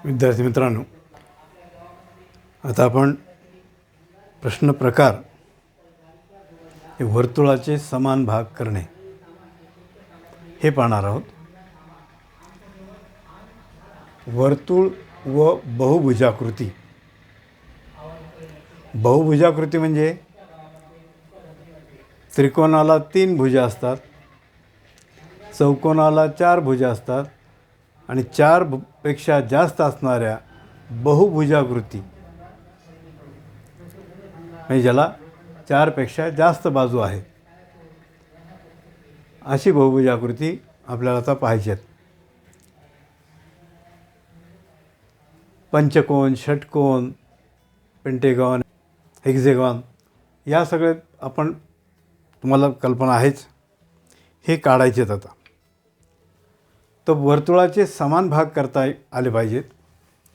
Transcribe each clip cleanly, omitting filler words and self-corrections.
विद्यार्थी मित्रांनो, आता आपण प्रश्न प्रकार हे वर्तुळाचे समान भाग करणे हे पाहणार आहोत. वर्तुळ व बहुभुजाकृती. बहुभुजाकृती म्हणजे त्रिकोणाला 3 भुजा असतात, चौकोनाला 4 भुजा असतात आणि 4 पेक्षा जास्त असणाऱ्या बहुभुजाकृती म्हणजे ज्याला 4 पेक्षा जास्त बाजू आहेत अशी बहुभुजाकृती आपल्याला आता पाहायची आहेत. पंचकोन, षटकोन, पेंटेगॉन, हेक्झेगॉन या सगळे आपण तुम्हाला कल्पना आहेच, हे काढायचे आहेत. आता तर वर्तुळाचे समान भाग करता आले पाहिजेत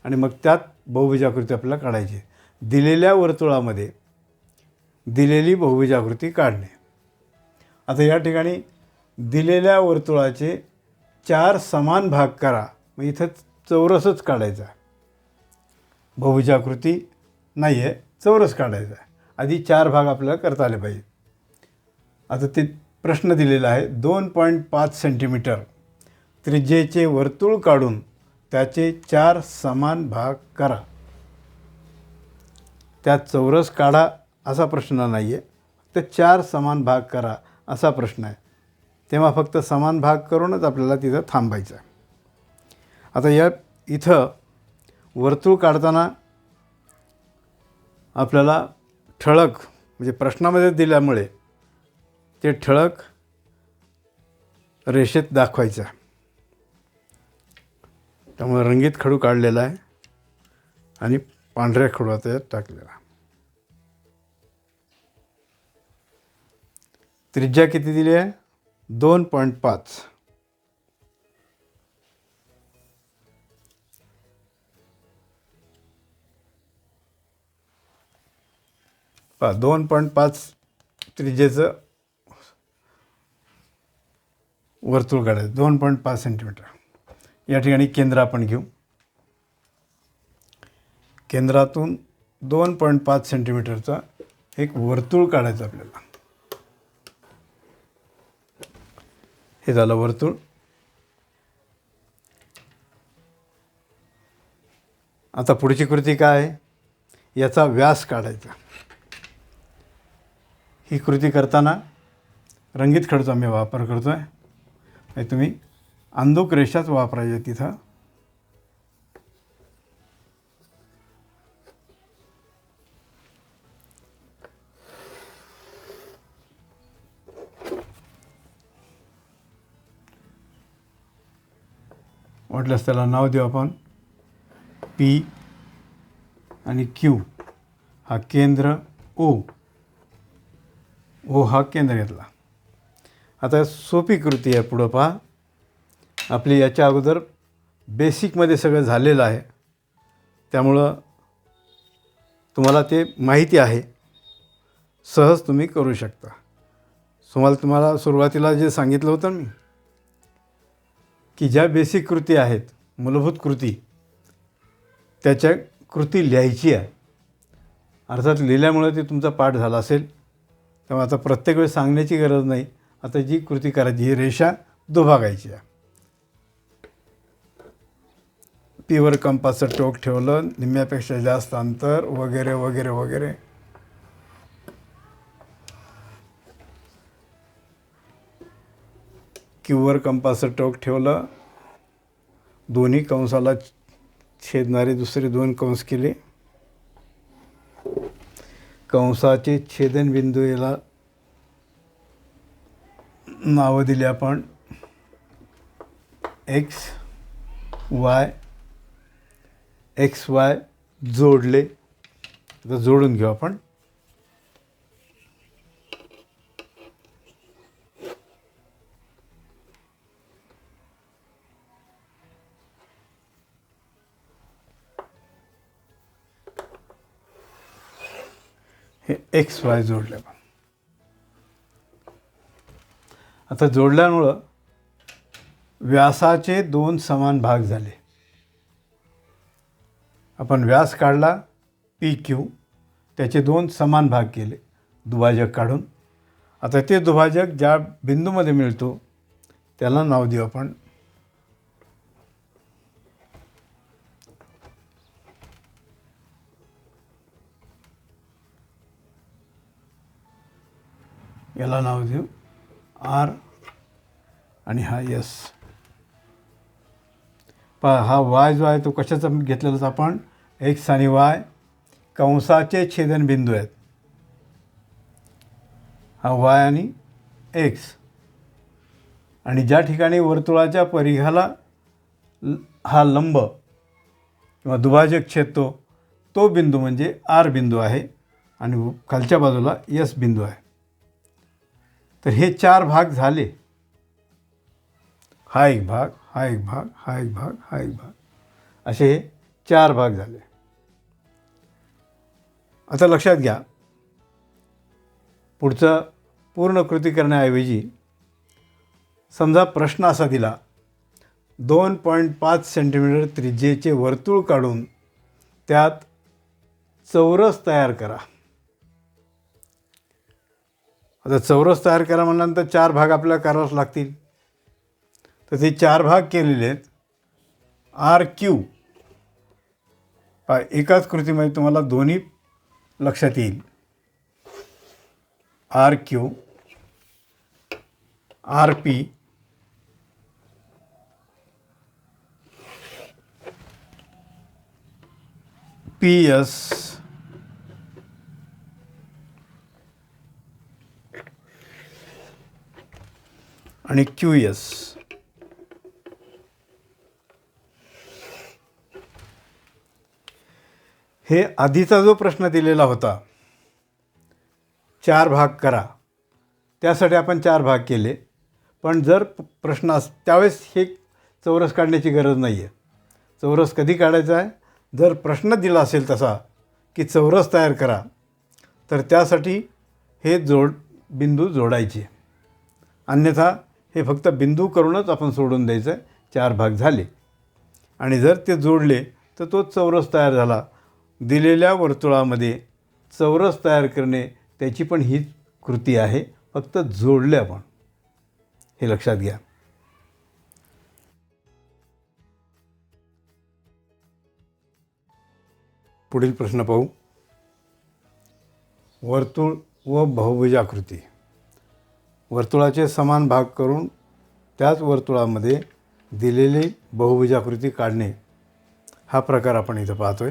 आणि मग त्यात बहुभुजाकृती आपल्याला काढायची. दिलेल्या वर्तुळामध्ये दिलेली बहुभुजाकृती काढणे. आता या ठिकाणी दिलेल्या वर्तुळाचे 4 समान भाग करा. मग इथं चौरसच काढायचा, बहुभुजाकृती नाही आहे, चौरस काढायचा आहे. आधी 4 भाग आपल्याला करता आले पाहिजे. आता ते प्रश्न दिलेला आहे. 2.5 सेंटीमीटर त्रिज्येचे वर्तुळ काढून त्याचे 4 समान भाग करा. त्यात चौरस काढा असा प्रश्न नाही आहे, तर 4 समान भाग करा असा प्रश्न आहे. तेव्हा फक्त समान भाग करूनच आपल्याला तिथं थांबायचं आहे. आता या इथं वर्तुळ काढताना आपल्याला ठळक म्हणजे प्रश्नामध्ये दिल्यामुळे ते ठळक रेषेत दाखवायचं आहे. त्यामुळे रंगीत खडू काढलेला आहे आणि पांढऱ्या खडूला त्यात टाकलेला. त्रिज्या किती दिली आहे? 2.5. पहा, 2.5 त्रिज्येचं वर्तुळ काढायचं. 2.5 सेंटीमीटर. या ठिकाणी केंद्र आपण घेऊ. केंद्रातून 2.5 सेंटीमीटरचा एक वर्तुळ काढायचं आपल्याला. हे झालं वर्तुळ. आता पुढची कृती काय आहे? याचा व्यास काढायचा. ही कृती करताना रंगीत खडूचा मी वापर करतो आहे. तुम्ही अंधुक रेषाच वापरायच्या तिथं. वाटल्यास त्याला नाव देऊ आपण. पी आणि क्यू हा केंद्र, ओ हा केंद्र घेतला. आता सोपी कृती आहे. पुढं पहा, आपली याच्या अगोदर बेसिकमध्ये सगळं झालेलं आहे, त्यामुळं तुम्हाला ते माहिती आहे, सहज तुम्ही करू शकता. तुम्हाला सुरुवातीला जे सांगितलं होतं मी की ज्या बेसिक कृती आहेत, मूलभूत कृती, त्याच्या कृती लिहायची आहे. अर्थात लिहिल्यामुळे ते तुमचा पाठ झाला असेल, तेव्हा आता प्रत्येक वेळेस सांगण्याची गरज नाही. आता जी कृती करायची, ही रेषा दुभागायची आहे. पीवर कंपासचं टोक ठेवलं, निम्म्यापेक्षा जास्त अंतर वगैरे वगैरे वगैरे. क्यूवर कंपासचं टोक ठेवलं, दोन्ही कंसाला छेदणारे दुसरे 2 कंस केले. कंसाचे छेदनबिंदू याला नावं दिली आपण एक्स वाय जोडले. आता जोडून घेऊ आपण. हे एक्स वाय जोडले. आता जोडल्यामुळं व्यासाचे 2 समान भाग झाले. आपण व्यास काढला पी क्यू, त्याचे 2 समान भाग केले दुभाजक काढून. आता ते दुभाजक ज्या बिंदूमध्ये मिळतो त्याला नाव देऊ आपण याला नाव देऊ आर आणि हा एस. हा वाय जो आहे तो कशाचा घेतलेला आपण एक्स आणि वाय कंसाचे छेदनबिंदू आहेत. हा वाय आणि एक्स, आणि ज्या ठिकाणी वर्तुळाच्या परिघाला हा लंब किंवा दुभाजक छेदतो तो बिंदू म्हणजे आर बिंदू आहे आणि खालच्या बाजूला एस बिंदू आहे. तर हे 4 भाग झाले. हा एक भाग, हा एक भाग, हा एक भाग, हा एक भाग, असे हे 4 भाग झाले. आता लक्षात घ्या, पुढचं पूर्ण कृती करण्याऐवजी समजा प्रश्न असा दिला 2.5 सेंटीमीटर त्रिज्येचे वर्तुळ काढून त्यात चौरस तयार करा. आता चौरस तयार करा म्हटल्यानंतर 4 भाग आपल्याला करावेच लागतील. तर ते 4 भाग केलेले आहेत. आर क्यू, एकाच कृतीमध्ये तुम्हाला दोन्ही लक्षात येईल. R Q, R P, P S, आणि क्यू एस. हे आधीचा जो प्रश्न दिलेला होता 4 भाग करा, त्यासाठी आपण 4 भाग केले. पण जर प्रश्न त्यावेळेस हे चौरस काढण्याची गरज नाही आहे. चौरस कधी काढायचा आहे, जर प्रश्न दिला असेल तसा की चौरस तयार करा, तर त्यासाठी हे बिंदू जोडायचे. अन्यथा हे फक्त बिंदू करूनच आपण सोडून द्यायचं आहे. 4 भाग झाले आणि जर ते जोडले तर तो चौरस तयार झाला. दिलेल्या वर्तुळामध्ये चौरस तयार करणे त्याची पण ही कृती आहे, फक्त जोडले आपण, हे लक्षात घ्या. पुढील प्रश्न पाहू. वर्तुळ व बहुभुजाकृती. वर्तुळाचे समान भाग करून त्याच वर्तुळामध्ये दिलेली बहुभुजाकृती काढणे, हा प्रकार आपण इथं पाहतोय.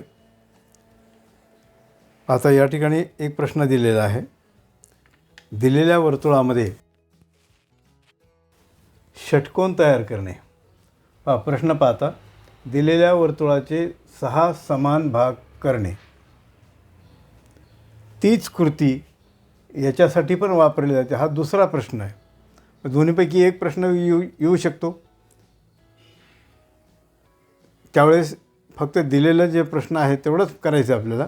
आता या ठिकाणी एक प्रश्न दिलेला आहे. दिलेल्या वर्तुळामध्ये षटकोन तयार करणे. प्रश्न पाहता, दिलेल्या वर्तुळाचे 6 समान भाग करणे. तीच कृती याच्यासाठी पण वापरली जाते. हा दुसरा प्रश्न आहे. दोन्हीपैकी एक प्रश्न येऊ शकतो. त्यावेळेस फक्त दिलेलं जे प्रश्न आहे तेवढंच करायचं आपल्याला.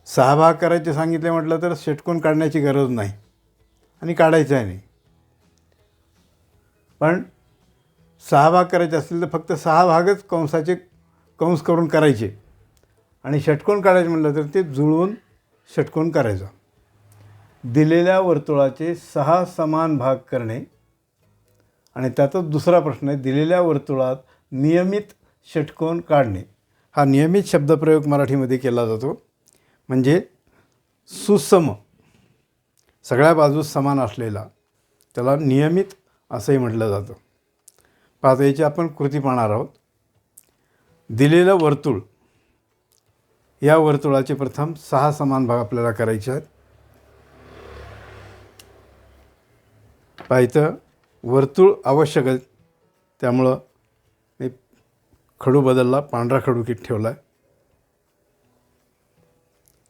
6 भाग करायचे सांगितले म्हटलं तर षटकोन काढण्याची गरज नाही आणि काढायचं आहे नाही. पण 6 भाग करायचे असतील तर फक्त 6 भागच कंस करून करायचे, आणि षटकोन काढायचे म्हटलं तर ते जुळवून षटकोन करायचा. दिलेल्या वर्तुळाचे 6 समान भाग करणे, आणि त्यातच दुसरा प्रश्न आहे, दिलेल्या वर्तुळात नियमित षटकोन काढणे. हा नियमित शब्दप्रयोग मराठीमध्ये केला जातो. म्हणजे सुसम, सगळ्या बाजूस समान असलेला, त्याला नियमित असंही म्हटलं जातं. पाहता याची आपण कृती पाहणार आहोत. दिलेलं वर्तुळ, या वर्तुळाचे प्रथम 6 समान भाग आपल्याला करायचे आहेत. पाहितं वर्तुळ आवश्यक आहे, त्यामुळं मी खडू बदलला, पांढरा खडू किती ठेवला आहे.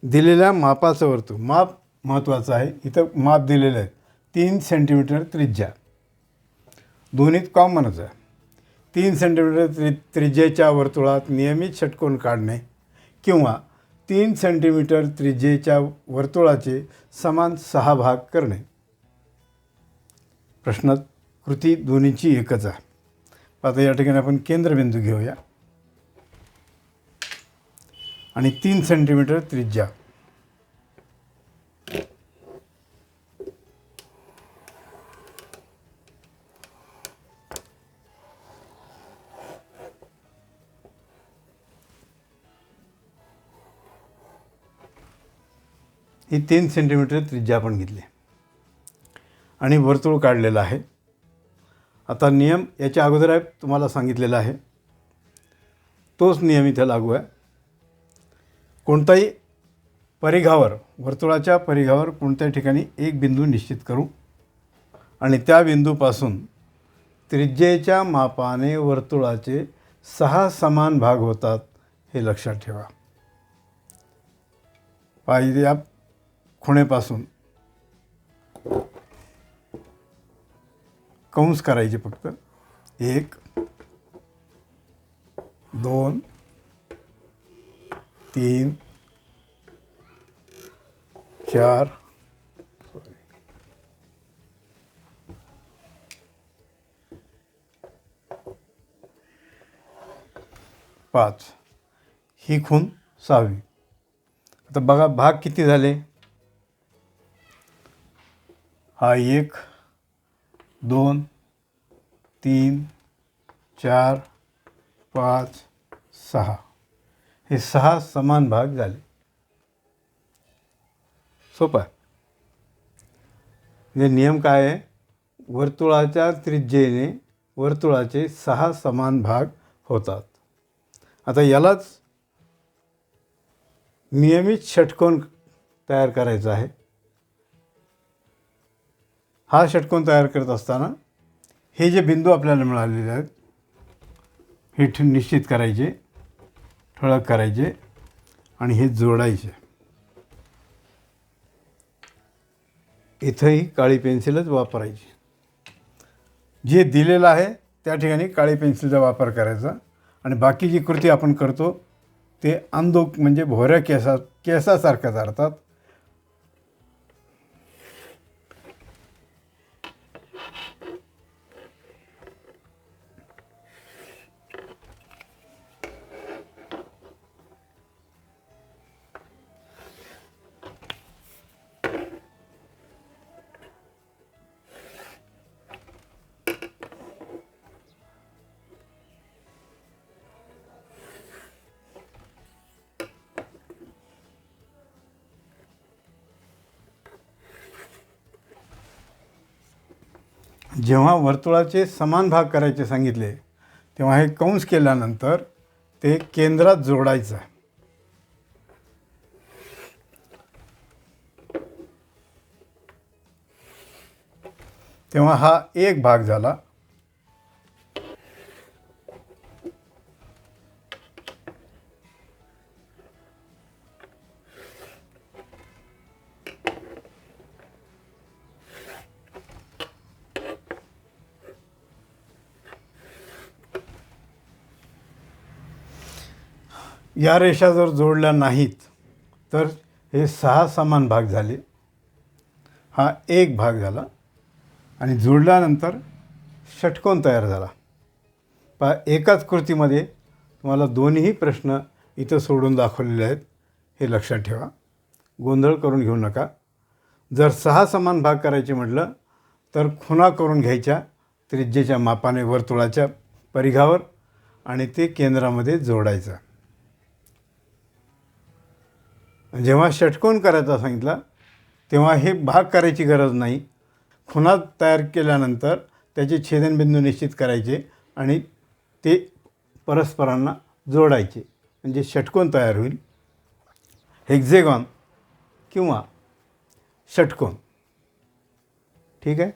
दिलेल्या मापाचं वर्तुळ, माप महत्त्वाचं आहे. इथं माप दिलेलं आहे 3 सेंटीमीटर त्रिज्या, दोन्हीत कॉमनच आहे. 3 सेंटीमीटर त्रिज्येच्या वर्तुळात नियमित षटकोन काढणे किंवा 3 सेंटीमीटर त्रिज्येच्या वर्तुळाचे समान 6 भाग करणे. प्रश्न कृती दोन्हीची एकच आहे. आता या ठिकाणी आपण केंद्रबिंदू घेऊया. आणि 3 सेंटीमीटर त्रिज्या. ही 3 सेंटीमीटर त्रिज्या आपण घेतली आणि वर्तुळ काढलेलं आहे. आता नियम याच्या अगोदर आहे तुम्हाला सांगितलेला आहे, तोच नियम इथं लागू आहे. कोणताही परिघावर, वर्तुळाच्या परिघावर कोणत्याही ठिकाणी एक बिंदू निश्चित करू आणि त्या बिंदूपासून त्रिज्येच्या मापाने वर्तुळाचे 6 समान भाग होतात हे लक्षात ठेवा. पाहिजे या खुणेपासून कंस करायचे फक्त 1 2 3 4 5. ही खूण 6वी. आता बघा भाग किती झाले. हा 1 2 3 4 5 6. हे 6 समान भाग झाले. सोपं आहे. म्हणजे नियम काय आहे, वर्तुळाच्या त्रिज्येने वर्तुळाचे 6 समान भाग होतात. आता यालाच नियमित षटकोन तयार करायचा आहे. हा षटकोन तयार करत असताना हे जे बिंदू आपल्याला मिळालेले आहेत हे निश्चित करायचे, ठळक करायचे आणि हे जोडायचे. इथंही काळी पेन्सिलच वापरायची. जे दिलेलं आहे त्या ठिकाणी काळी पेन्सिलचा वापर करायचा आणि बाकी जी कृती आपण करतो ते अंधोक म्हणजे भोऱ्या केसासारख्याच अर्थात. जेव्हा वर्तुळाचे समान भाग करायचे सांगितले तेव्हा हे कंस केल्यानंतर ते केंद्रात जोडायचं आहे. तेव्हा हा एक भाग झाला. या रेषा जर जोडल्या नाहीत तर हे 6 समान भाग झाले. हा एक भाग झाला आणि जोडल्यानंतर षटकोन तयार झाला. एकाच कृतीमध्ये तुम्हाला दोन्ही प्रश्न इथं सोडून दाखवलेले आहेत हे लक्षात ठेवा. गोंधळ करून घेऊ नका. जर 6 समान भाग करायचे म्हटलं तर खुणा करून घ्यायच्या त्रिज्येच्या मापाने वर्तुळाच्या परिघावर आणि ते केंद्रामध्ये जोडायचं. जेव्हा षटकोन करायचा सांगितला तेव्हा हे भाग करायची गरज नाही. खुणा तयार केल्यानंतर त्याचे छेदनबिंदू निश्चित करायचे आणि ते परस्परांना जोडायचे म्हणजे षटकोन तयार होईल. हेक्झेगॉन किंवा षटकोन. ठीक आहे.